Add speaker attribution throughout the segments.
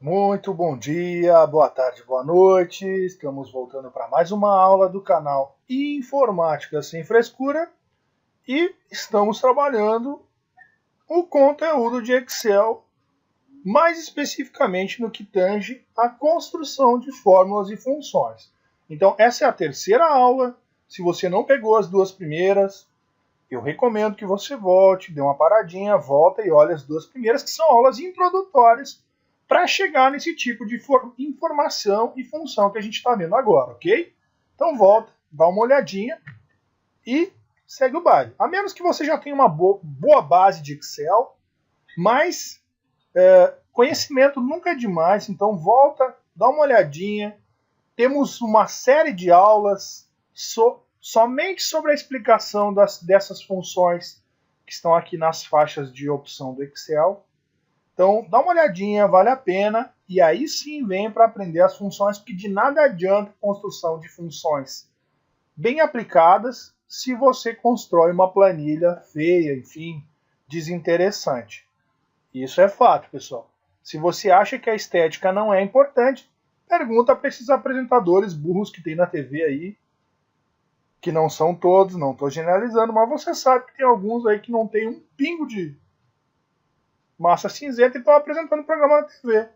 Speaker 1: Muito bom dia, boa tarde, boa noite. Estamos voltando para mais uma aula do canal Informática Sem Frescura e estamos trabalhando o conteúdo de Excel, mais especificamente no que tange a construção de fórmulas e funções. Então, essa é a terceira aula. Se você não pegou as duas primeiras, eu recomendo que você volte, dê uma paradinha, volta e olhe as duas primeiras, que são aulas introdutórias para chegar nesse tipo de informação e função que a gente está vendo agora, ok? Então volta, dá uma olhadinha e segue o baile. A menos que você já tenha uma boa base de Excel, mas conhecimento nunca é demais, então volta, dá uma olhadinha. Temos uma série de aulas somente sobre a explicação dessas funções que estão aqui nas faixas de opção do Excel. Então, dá uma olhadinha, vale a pena, e aí sim vem para aprender as funções, porque de nada adianta a construção de funções bem aplicadas se você constrói uma planilha feia, enfim, desinteressante. Isso é fato, pessoal. Se você acha que a estética não é importante, pergunta para esses apresentadores burros que tem na TV aí, que não são todos, não estou generalizando, mas você sabe que tem alguns aí que não tem um pingo de massa cinzenta e estão apresentando o programa na TV.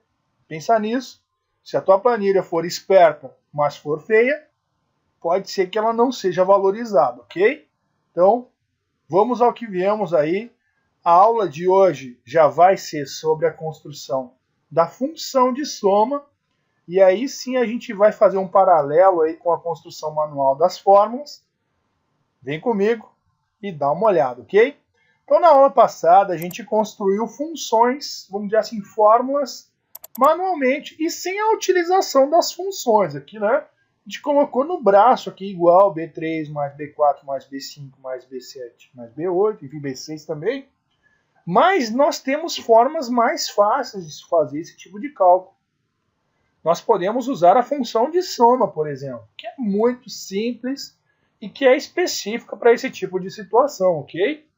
Speaker 1: Pensa nisso. Se a tua planilha for esperta, mas for feia, pode ser que ela não seja valorizada, ok? Então, vamos ao que viemos aí. A aula de hoje já vai ser sobre a construção da função de soma. E aí sim a gente vai fazer um paralelo aí com a construção manual das fórmulas. Vem comigo e dá uma olhada, ok? Então, na aula passada, a gente construiu funções, vamos dizer assim, fórmulas manualmente e sem a utilização das funções aqui, né? A gente colocou no braço aqui igual B3 mais B4 mais B5 mais B7 mais B8, enfim, B6 também. Mas nós temos formas mais fáceis de fazer esse tipo de cálculo. Nós podemos usar a função de soma, por exemplo, que é muito simples e que é específica para esse tipo de situação, ok?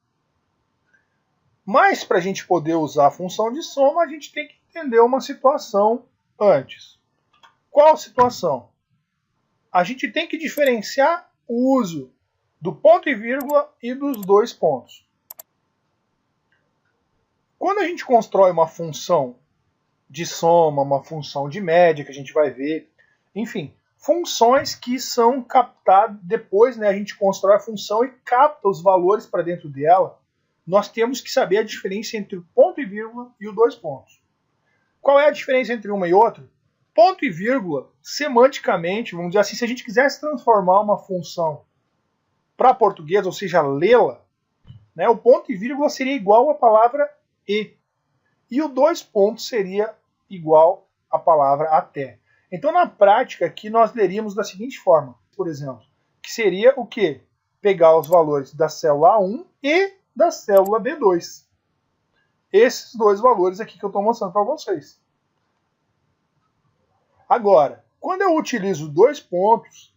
Speaker 1: Mas para a gente poder usar a função de soma, a gente tem que entender uma situação antes. Qual situação? A gente tem que diferenciar o uso do ponto e vírgula e dos dois pontos. Quando a gente constrói uma função de soma, uma função de média, que a gente vai ver, enfim, funções que são captadas depois, né, a gente constrói a função e capta os valores para dentro dela. Nós temos que saber a diferença entre o ponto e vírgula e os dois pontos. Qual é a diferença entre uma e outra? Ponto e vírgula, semanticamente, vamos dizer assim, se a gente quisesse transformar uma função para português, ou seja, lê-la, né, o ponto e vírgula seria igual à palavra e. E o dois pontos seria igual à palavra até. Então, na prática, aqui nós leríamos da seguinte forma, por exemplo, que seria o quê? Pegar os valores da célula A1 e da célula B2. Esses dois valores aqui que eu estou mostrando para vocês. Agora, quando eu utilizo dois pontos,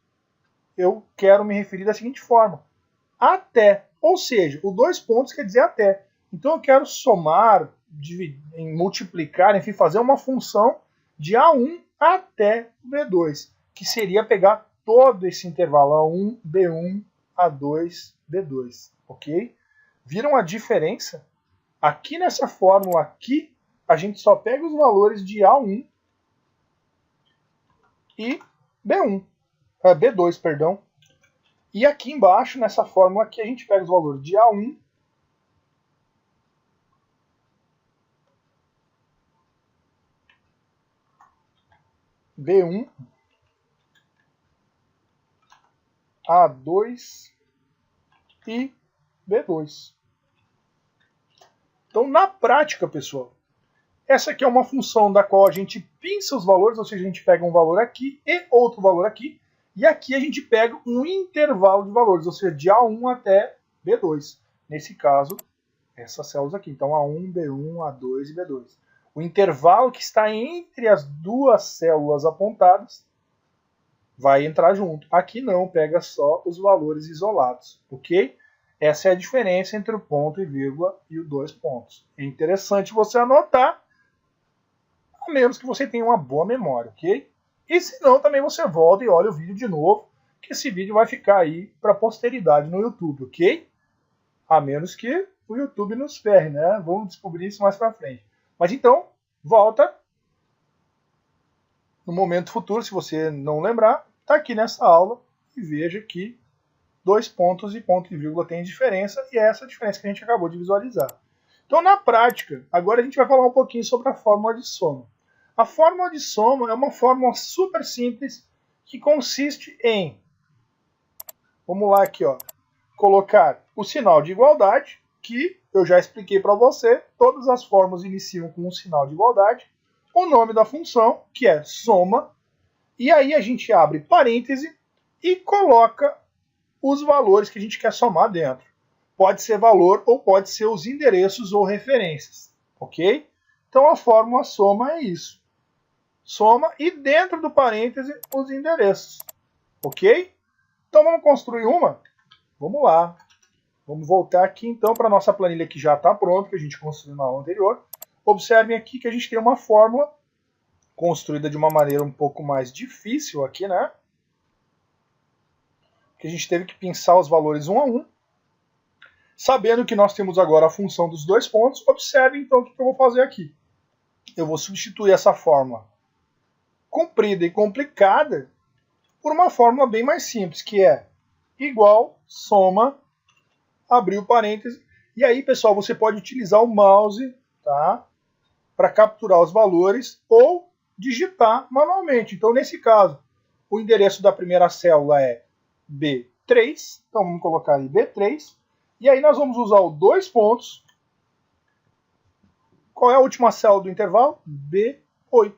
Speaker 1: eu quero me referir da seguinte forma. Até, ou seja, o dois pontos quer dizer até. Então eu quero somar, dividir, multiplicar, enfim, fazer uma função de A1 até B2, que seria pegar todo esse intervalo A1, B1, A2, B2, ok? Viram a diferença? Aqui nessa fórmula aqui, a gente só pega os valores de A1 e B2, perdão. E aqui embaixo, nessa fórmula aqui, a gente pega os valores de A1 B1, A2 e B2. Então, na prática, pessoal, essa aqui é uma função da qual a gente pinça os valores, ou seja, a gente pega um valor aqui e outro valor aqui, e aqui a gente pega um intervalo de valores, ou seja, de A1 até B2. Nesse caso, essas células aqui. Então, A1, B1, A2 e B2. O intervalo que está entre as duas células apontadas vai entrar junto. Aqui não, pega só os valores isolados, ok? Essa é a diferença entre o ponto e vírgula e os dois pontos. É interessante você anotar a menos que você tenha uma boa memória, ok? E se não, também você volta e olha o vídeo de novo, que esse vídeo vai ficar aí para a posteridade no YouTube, ok? A menos que o YouTube nos ferre, né? Vamos descobrir isso mais para frente. Mas então, volta no momento futuro, se você não lembrar, está aqui nessa aula e veja que 2 pontos e ponto e vírgula tem diferença, e é essa diferença que a gente acabou de visualizar. Então, na prática, agora a gente vai falar um pouquinho sobre a fórmula de soma. A fórmula de soma é uma fórmula super simples que consiste em, vamos lá aqui, ó, colocar o sinal de igualdade, que eu já expliquei para você, todas as fórmulas iniciam com um sinal de igualdade, o nome da função, que é soma, e aí a gente abre parêntese e coloca os valores que a gente quer somar dentro. Pode ser valor ou pode ser os endereços ou referências, ok? Então a fórmula soma é isso. Soma e dentro do parêntese os endereços, ok? Então vamos construir uma? Vamos lá. Vamos voltar aqui então para a nossa planilha que já está pronta, que a gente construiu na aula anterior. Observem aqui que a gente tem uma fórmula construída de uma maneira um pouco mais difícil aqui, né? Que a gente teve que pensar os valores um a um. Sabendo que nós temos agora a função dos 2 pontos, observe então o que eu vou fazer aqui. Eu vou substituir essa fórmula comprida e complicada por uma fórmula bem mais simples, que é igual, soma, abrir o parêntese. E aí, pessoal, você pode utilizar o mouse, tá, para capturar os valores ou digitar manualmente. Então, nesse caso, o endereço da primeira célula é B3. Então, vamos colocar ali B3. E aí nós vamos usar o 2 pontos. Qual é a última célula do intervalo? B8.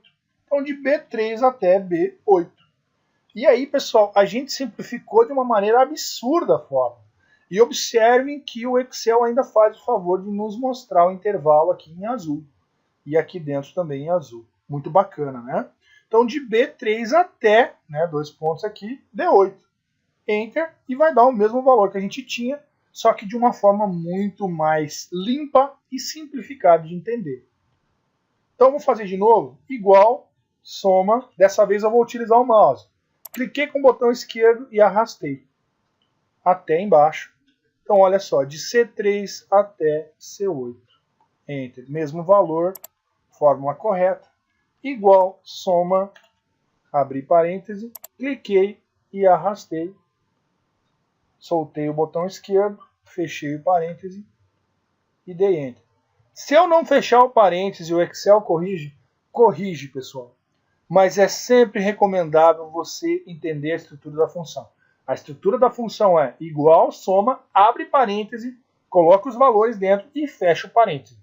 Speaker 1: Então, de B3 até B8. E aí, pessoal, a gente simplificou de uma maneira absurda a forma. E observem que o Excel ainda faz o favor de nos mostrar o intervalo aqui em azul. E aqui dentro também em azul. Muito bacana, né? Então, de B3 até, né, 2 pontos aqui, B8. Enter, e vai dar o mesmo valor que a gente tinha, só que de uma forma muito mais limpa e simplificada de entender. Então, vou fazer de novo, igual, soma, dessa vez eu vou utilizar o mouse. Cliquei com o botão esquerdo e arrastei até embaixo. Então, olha só, de C3 até C8. Enter, mesmo valor, fórmula correta, igual, soma, abri parêntese, cliquei e arrastei. Soltei o botão esquerdo, fechei o parêntese e dei Enter. Se eu não fechar o parêntese, o Excel corrige, pessoal. Mas é sempre recomendável você entender a estrutura da função. A estrutura da função é igual, soma, abre parêntese, coloca os valores dentro e fecha o parêntese.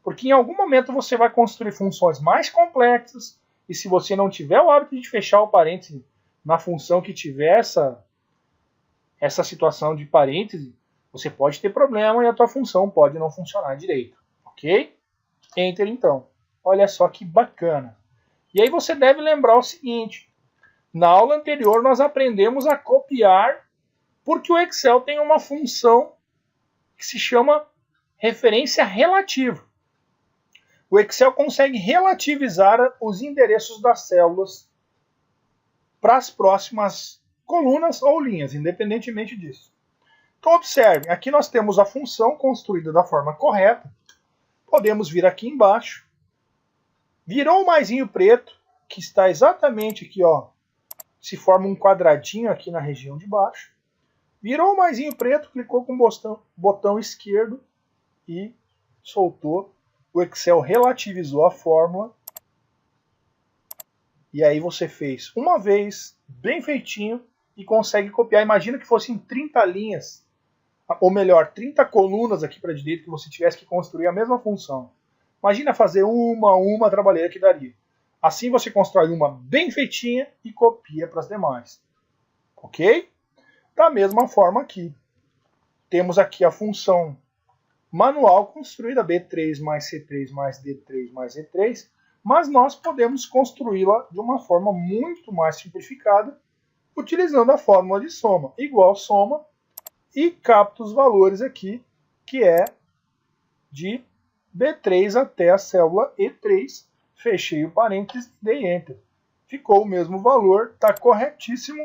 Speaker 1: Porque em algum momento você vai construir funções mais complexas e se você não tiver o hábito de fechar o parêntese na função que tiver essa situação de parêntese, você pode ter problema e a tua função pode não funcionar direito, ok? Enter então. Olha só que bacana. E aí você deve lembrar o seguinte, na aula anterior nós aprendemos a copiar, porque o Excel tem uma função que se chama referência relativa. O Excel consegue relativizar os endereços das células para as próximas colunas ou linhas, independentemente disso. Então observe, aqui nós temos a função construída da forma correta. Podemos vir aqui embaixo. Virou o maisinho preto, que está exatamente aqui, ó, se forma um quadradinho aqui na região de baixo. Virou o maisinho preto, clicou com o botão esquerdo e soltou. O Excel relativizou a fórmula. E aí você fez uma vez, bem feitinho, e consegue copiar. Imagina que fossem 30 linhas, ou melhor, 30 colunas aqui para a direita, que você tivesse que construir a mesma função. Imagina fazer uma trabalheira que daria. Assim você constrói uma bem feitinha e copia para as demais. Ok? Da mesma forma aqui. Temos aqui a função manual construída, B3 mais C3 mais D3 mais E3, mas nós podemos construí-la de uma forma muito mais simplificada, utilizando a fórmula de soma. Igual soma, e capto os valores aqui, que é de B3 até a célula E3, fechei o parênteses e dei Enter. Ficou o mesmo valor, está corretíssimo.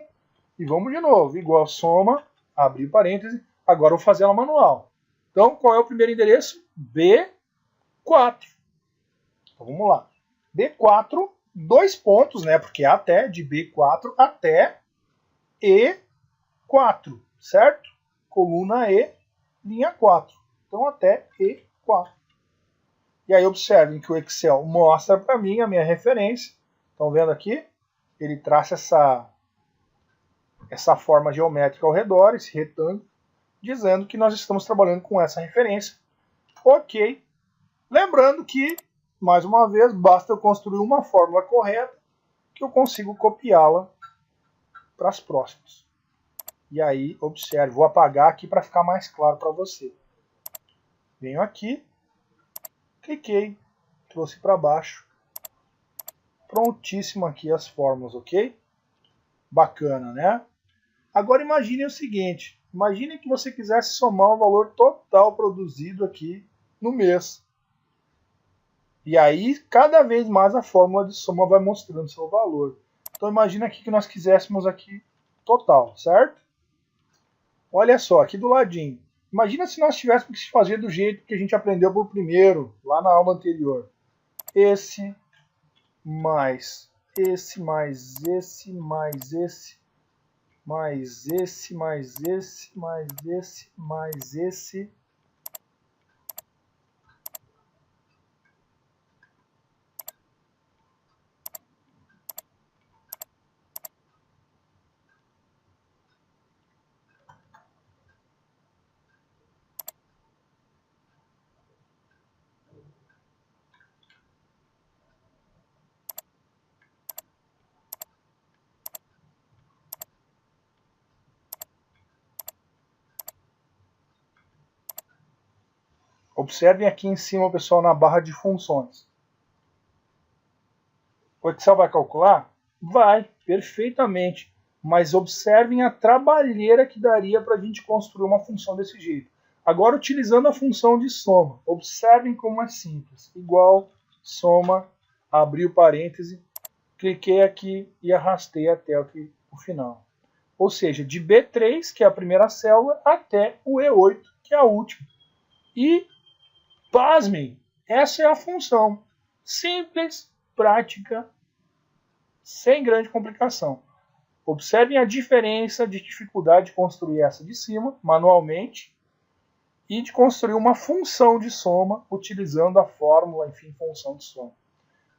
Speaker 1: E vamos de novo, igual soma, abrir parênteses, agora eu vou fazer ela manual. Então, qual é o primeiro endereço? B4. Então, vamos lá. B4, 2 pontos, né? Porque é até, de B4 até E4, certo? Coluna E, linha 4. Então, até E4. E aí, observem que o Excel mostra para mim a minha referência. Estão vendo aqui? Ele traça essa forma geométrica ao redor, esse retângulo, dizendo que nós estamos trabalhando com essa referência. Ok. Lembrando que, mais uma vez, basta eu construir uma fórmula correta que eu consigo copiá-la para as próximas. E aí, observe, vou apagar aqui para ficar mais claro para você. Venho aqui, cliquei, trouxe para baixo. Prontíssimo aqui as fórmulas, ok? Bacana, né? Agora imagine o seguinte, imagine que você quisesse somar o valor total produzido aqui no mês. E aí, cada vez mais a fórmula de soma vai mostrando seu valor. Então imagine aqui que nós quiséssemos aqui total, certo? Olha só, aqui do ladinho. Imagina se nós tivéssemos que fazer do jeito que a gente aprendeu por primeiro, lá na aula anterior. Esse mais esse, mais esse, mais esse, mais esse, mais esse, mais esse, mais esse. Observem aqui em cima, pessoal, na barra de funções. O Excel vai calcular? Vai, perfeitamente. Mas observem a trabalheira que daria para a gente construir uma função desse jeito. Agora, utilizando a função de soma. Observem como é simples. Igual, soma, abri o parêntese, cliquei aqui e arrastei até o final. Ou seja, de B3, que é a primeira célula, até o E8, que é a última. E, pasmem, essa é a função. Simples, prática, sem grande complicação. Observem a diferença de dificuldade de construir essa de cima, manualmente, e de construir uma função de soma, utilizando a fórmula, enfim, função de soma.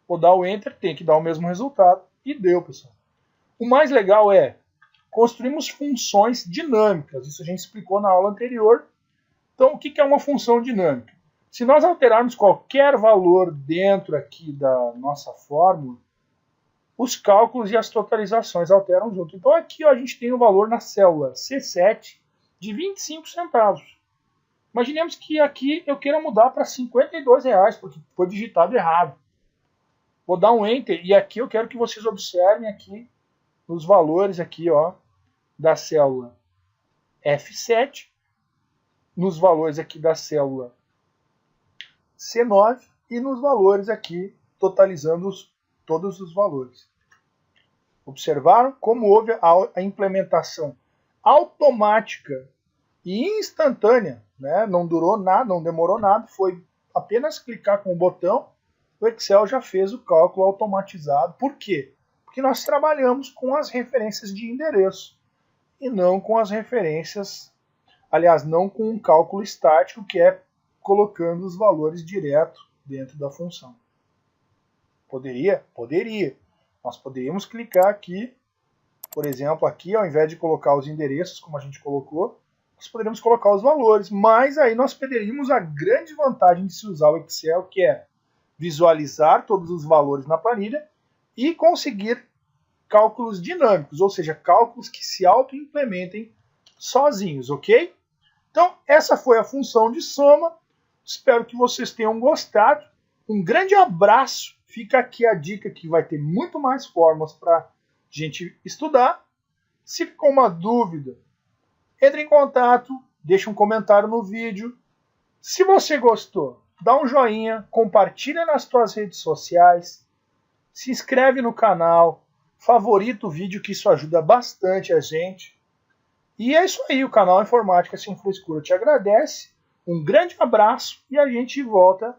Speaker 1: Vou dar o Enter, tem que dar o mesmo resultado, e deu, pessoal. O mais legal é, construímos funções dinâmicas, isso a gente explicou na aula anterior. Então, o que é uma função dinâmica? Se nós alterarmos qualquer valor dentro aqui da nossa fórmula, os cálculos e as totalizações alteram junto. Então, aqui ó, a gente tem o valor na célula C7 de 25 centavos. Imaginemos que aqui eu queira mudar para R$52, porque foi digitado errado. Vou dar um Enter e aqui eu quero que vocês observem aqui nos valores aqui, ó, da célula F7, nos valores aqui da célula C9 e nos valores aqui, totalizando todos os valores. Observaram como houve a implementação automática e instantânea, né? Não durou nada, não demorou nada, foi apenas clicar com o botão, o Excel já fez o cálculo automatizado. Por quê? Porque nós trabalhamos com as referências de endereço e não com as referências, aliás, não com um cálculo estático, que é colocando os valores direto dentro da função. Poderia? Poderia. Nós poderíamos clicar aqui, por exemplo, aqui, ao invés de colocar os endereços, como a gente colocou, nós poderíamos colocar os valores, mas aí nós perderíamos a grande vantagem de se usar o Excel, que é visualizar todos os valores na planilha e conseguir cálculos dinâmicos, ou seja, cálculos que se auto-implementem sozinhos, ok? Então, essa foi a função de soma. Espero que vocês tenham gostado. Um grande abraço. Fica aqui a dica que vai ter muito mais formas para a gente estudar. Se ficou uma dúvida, entre em contato, deixa um comentário no vídeo. Se você gostou, dá um joinha, compartilha nas suas redes sociais. se inscreve no canal, favorita o vídeo, que isso ajuda bastante a gente. E é isso aí, o canal Informática Sem Frescura te agradece. Um grande abraço e a gente volta.